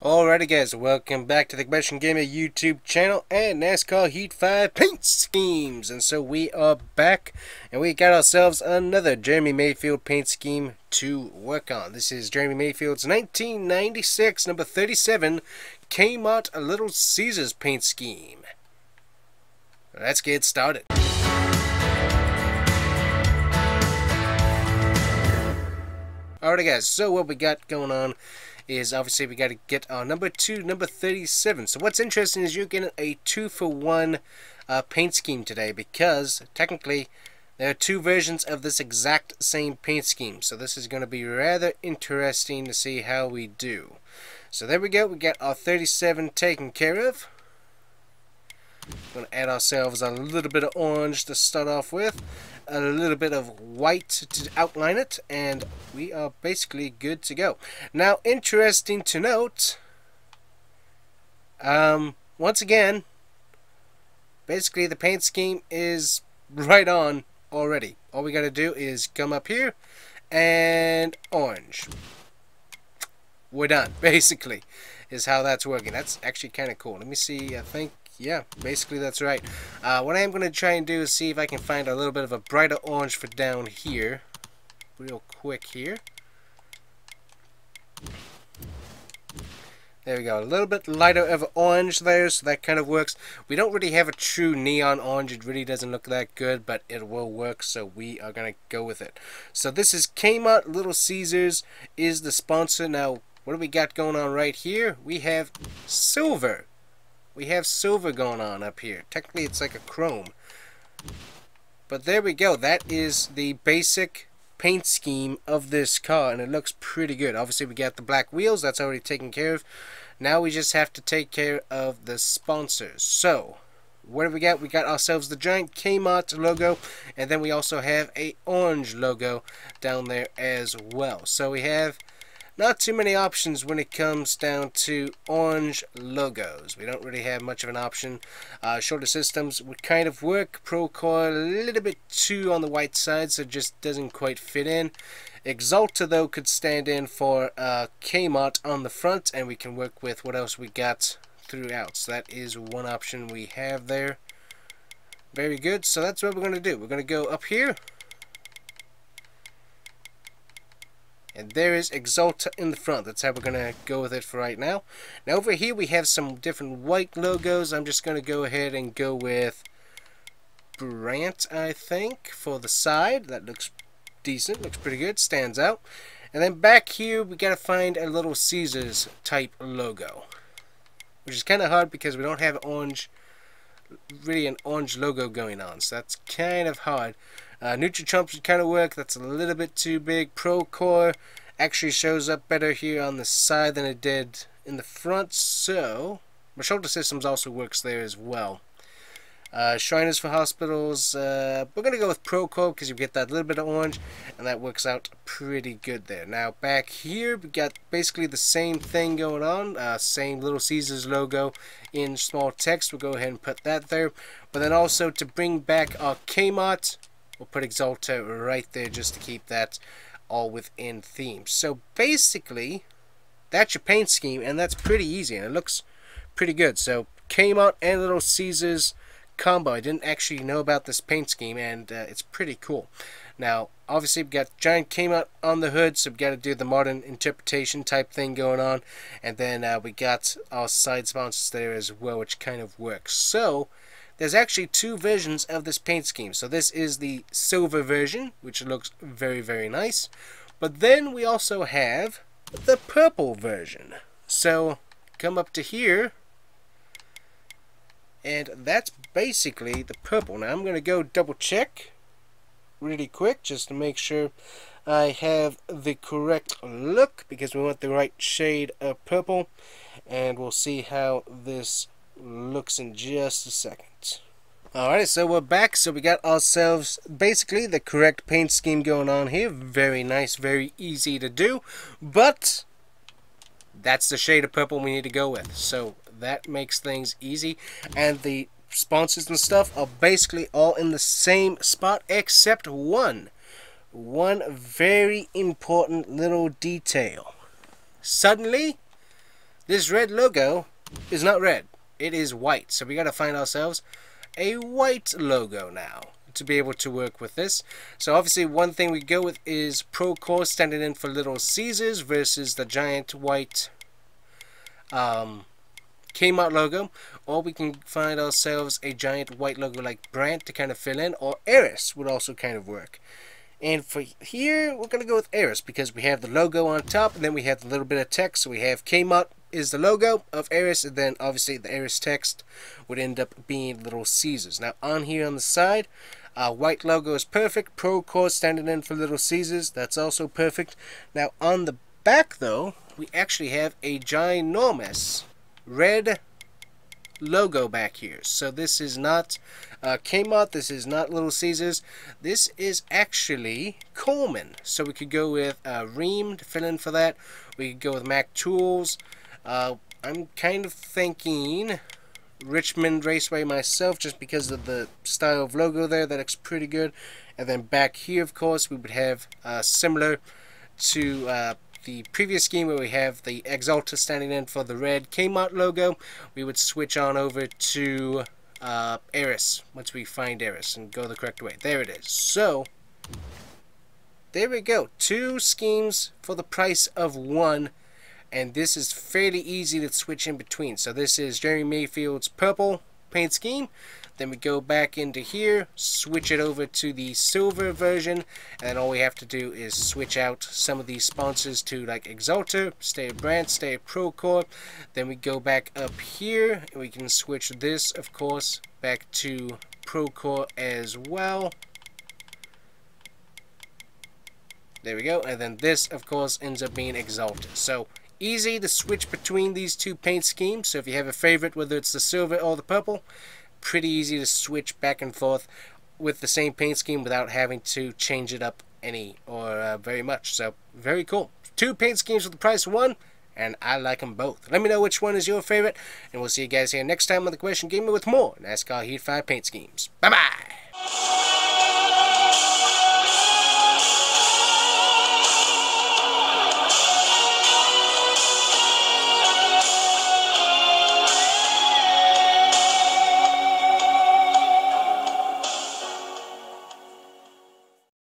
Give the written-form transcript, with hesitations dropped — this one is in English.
Alrighty guys, welcome back to the Combustion Gamer YouTube channel and NASCAR Heat 5 paint schemes. And so we are back and we got ourselves another Jeremy Mayfield paint scheme to work on. This is Jeremy Mayfield's 1996 number 37 Kmart Little Caesars paint scheme. Let's get started. Alrighty guys, so what we got going on is obviously we got to get our number 37. So what's interesting is you're getting a 2-for-1 paint scheme today, because technically there are two versions of this exact same paint scheme. So this is going to be rather interesting to see how we do. So there we go, we got our 37 taken care of. Going to add ourselves a little bit of orange to start off with, a little bit of white to outline it, and we are basically good to go. Now, interesting to note, once again, basically the paint scheme is right on already. All we got to do is come up here and orange. We're done, basically, is how that's working. That's actually kind of cool. Let me see, I think, yeah, basically that's right. What I am going to try and do is see if I can find a little bit of a brighter orange for down here. Real quick here. There we go. A little bit lighter of orange there, so that kind of works. We don't really have a true neon orange. It really doesn't look that good, but it will work, so we are going to go with it. So this is Kmart Little Caesars is the sponsor. Now, what do we got going on right here? We have silver. We have silver going on up here. Technically, it's like a chrome. But there we go. That is the basic paint scheme of this car, and it looks pretty good. Obviously, we got the black wheels. That's already taken care of. Now we just have to take care of the sponsors. So, what do we got? We got ourselves the giant Kmart logo, and then we also have a orange logo down there as well. So we have not too many options when it comes down to orange logos. We don't really have much of an option. Shoulder systems would kind of work. Procore a little bit too on the white side, so it just doesn't quite fit in. Exalta, though, could stand in for Kmart on the front, and we can work with what else we got throughout. So that is one option we have there. Very good. So that's what we're going to do. We're going to go up here. And there is Exalta in the front. That's how we're going to go with it for right now. Now over here we have some different white logos. I'm just going to go ahead and go with Brant, I think, for the side. That looks decent. Looks pretty good. Stands out. And then back here we got to find a little Ceasars type logo, which is kind of hard because we don't have orange, really an orange logo going on. So that's kind of hard. Nutri-Chomps would kind of work. That's a little bit too big. Procore actually shows up better here on the side than it did in the front. So, my shoulder systems also works there as well. Shriners for hospitals. We're going to go with Procore because you get that little bit of orange, and that works out pretty good there. Now, back here, we got basically the same thing going on. Same Little Caesars logo in small text. We'll go ahead and put that there. But then also to bring back our Kmart, we'll put Exalta right there just to keep that all within theme. So basically, that's your paint scheme, and that's pretty easy, and it looks pretty good. So Kmart and Little Caesars combo. I didn't actually know about this paint scheme, and it's pretty cool. Now, obviously, we've got giant Kmart on the hood, so we've got to do the modern interpretation type thing going on. And then we got our side sponsors there as well, which kind of works. So there's actually two versions of this paint scheme. So this is the silver version, which looks very, very nice. But then we also have the purple version. So come up to here, and that's basically the purple. Now I'm going to go double check really quick just to make sure I have the correct look, because we want the right shade of purple. And we'll see how this looks in just a second. Alright, so we're back. So we got ourselves basically the correct paint scheme going on here. Very nice, very easy to do, but that's the shade of purple we need to go with. So that makes things easy, and the sponsors and stuff are basically all in the same spot except one very important little detail. Suddenly this red logo is not red. It is white. So we got to find ourselves a white logo now to be able to work with this. So obviously one thing we go with is Pro Core standing in for Little Caesars versus the giant white Kmart logo, or we can find ourselves a giant white logo like Brandt to kind of fill in, or Eris would also kind of work. And for here, we're going to go with Eris because we have the logo on top, and then we have a little bit of text. So we have Kmart is the logo of Eris, and then obviously the Eris text would end up being Little Caesars. Now on here on the side, white logo is perfect. Pro Core standing in for Little Caesars, that's also perfect. Now on the back though, we actually have a ginormous red logo back here. So this is not Kmart, this is not Little Caesars, this is actually Coleman. So we could go with Ream to fill in for that. We could go with Mac Tools. I'm kind of thinking Richmond Raceway myself, just because of the style of logo there. That looks pretty good. And then back here, of course, we would have similar to the previous game where we have the Exalta standing in for the red Kmart logo. We would switch on over to Eris once we find Eris and go the correct way. There it is. So there we go. 2 schemes for the price of 1. And this is fairly easy to switch in between. So this is Jerry Mayfield's purple paint scheme. Then we go back into here, switch it over to the silver version, and then all we have to do is switch out some of these sponsors to like Exalta, stay at Brandt, stay at Procore. Then we go back up here, and we can switch this, of course, back to Procore as well. There we go, and then this, of course, ends up being Exalta. So easy to switch between these 2 paint schemes. So if you have a favorite, whether it's the silver or the purple, pretty easy to switch back and forth with the same paint scheme without having to change it up any or very much. So very cool. 2 paint schemes for the price of 1, and I like them both. Let me know which one is your favorite, and we'll see you guys here next time on The Combustion Gamer with more NASCAR Heat 5 paint schemes. Bye bye.